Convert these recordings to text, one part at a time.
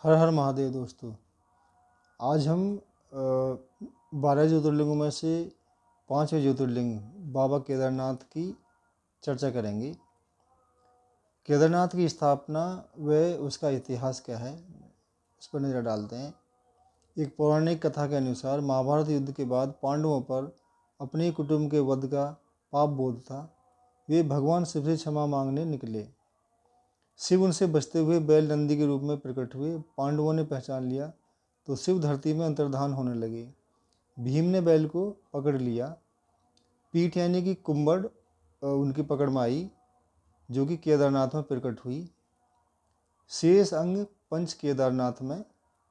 हर हर महादेव दोस्तों। आज हम 12 ज्योतिर्लिंगों में से 5वें ज्योतिर्लिंग बाबा केदारनाथ की चर्चा करेंगे। केदारनाथ की स्थापना व उसका इतिहास क्या है, उस पर नज़र डालते हैं। एक पौराणिक कथा के अनुसार महाभारत युद्ध के बाद पांडवों पर अपने कुटुंब के वध का पाप बोध था। वे भगवान शिव से क्षमा मांगने निकले। शिव उनसे बचते हुए बैल नंदी के रूप में प्रकट हुए। पांडवों ने पहचान लिया तो शिव धरती में अंतर्धान होने लगे। भीम ने बैल को पकड़ लिया। पीठ यानी कि कुंभड़ उनकी पकड़ में आई, जो कि केदारनाथ में प्रकट हुई। शेष अंग पंच केदारनाथ में।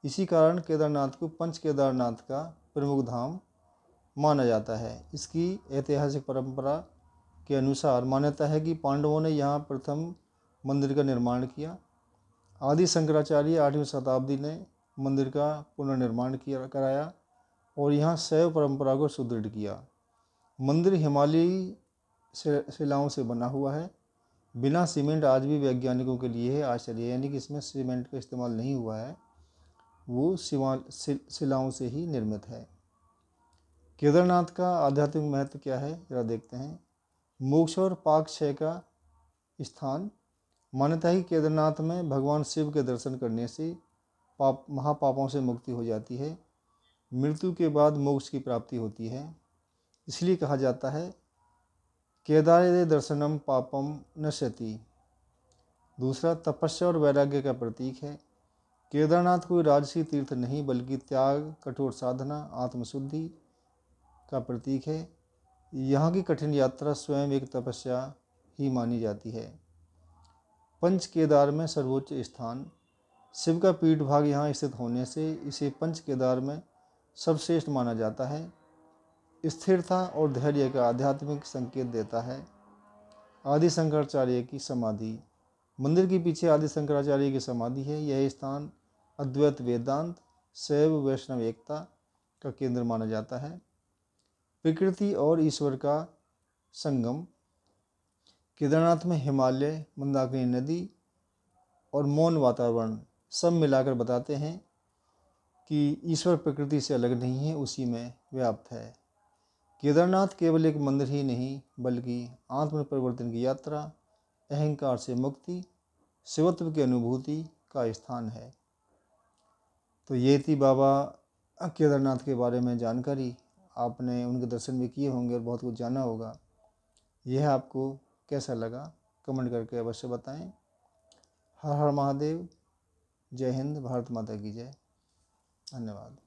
इसी कारण केदारनाथ को पंच केदारनाथ का प्रमुख धाम माना जाता है। इसकी ऐतिहासिक परंपरा के अनुसार मान्यता है कि पांडवों ने यहाँ प्रथम मंदिर का निर्माण किया। आदि शंकराचार्य 8वीं शताब्दी ने मंदिर का पुनर्निर्माण कराया और यहाँ शैव परंपरा को सुदृढ़ किया। मंदिर हिमालयी शिलाओं से बना हुआ है। बिना सीमेंट आज भी वैज्ञानिकों के लिए है आश्चर्य, यानी कि इसमें सीमेंट का इस्तेमाल नहीं हुआ है, वो शिलाओं से ही निर्मित है। केदारनाथ का आध्यात्मिक महत्व क्या है जरा देखते हैं। मोक्ष और पाक क्षय का स्थान। मान्यता है कि केदारनाथ में भगवान शिव के दर्शन करने से महापापों से मुक्ति हो जाती है। मृत्यु के बाद मोक्ष की प्राप्ति होती है। इसलिए कहा जाता है केदारे दर्शनम पापम नश्यति। दूसरा, तपस्या और वैराग्य का प्रतीक है। केदारनाथ कोई राजसी तीर्थ नहीं बल्कि त्याग, कठोर साधना, आत्मशुद्धि का प्रतीक है। यहाँ की कठिन यात्रा स्वयं एक तपस्या ही मानी जाती है। पंच केदार में सर्वोच्च स्थान। शिव का पीठ भाग यहाँ स्थित होने से इसे पंच केदार में सर्वश्रेष्ठ माना जाता है। स्थिरता और धैर्य का आध्यात्मिक संकेत देता है। आदि शंकराचार्य की समाधि। मंदिर के पीछे आदि शंकराचार्य की समाधि है। यह स्थान अद्वैत वेदांत, शैव वैष्णव एकता का केंद्र माना जाता है। प्रकृति और ईश्वर का संगम। केदारनाथ में हिमालय, मंदाकिनी नदी और मौन वातावरण सब मिलाकर बताते हैं कि ईश्वर प्रकृति से अलग नहीं है, उसी में व्याप्त है। केदारनाथ केवल एक मंदिर ही नहीं बल्कि आत्म परिवर्तन की यात्रा, अहंकार से मुक्ति, शिवत्व की अनुभूति का स्थान है। तो ये थी बाबा केदारनाथ के बारे में जानकारी। आपने उनके दर्शन भी किए होंगे और बहुत कुछ जाना होगा। यह आपको कैसा लगा कमेंट करके अवश्य बताएं। हर हर महादेव। जय हिंद, भारत माता की जय। धन्यवाद।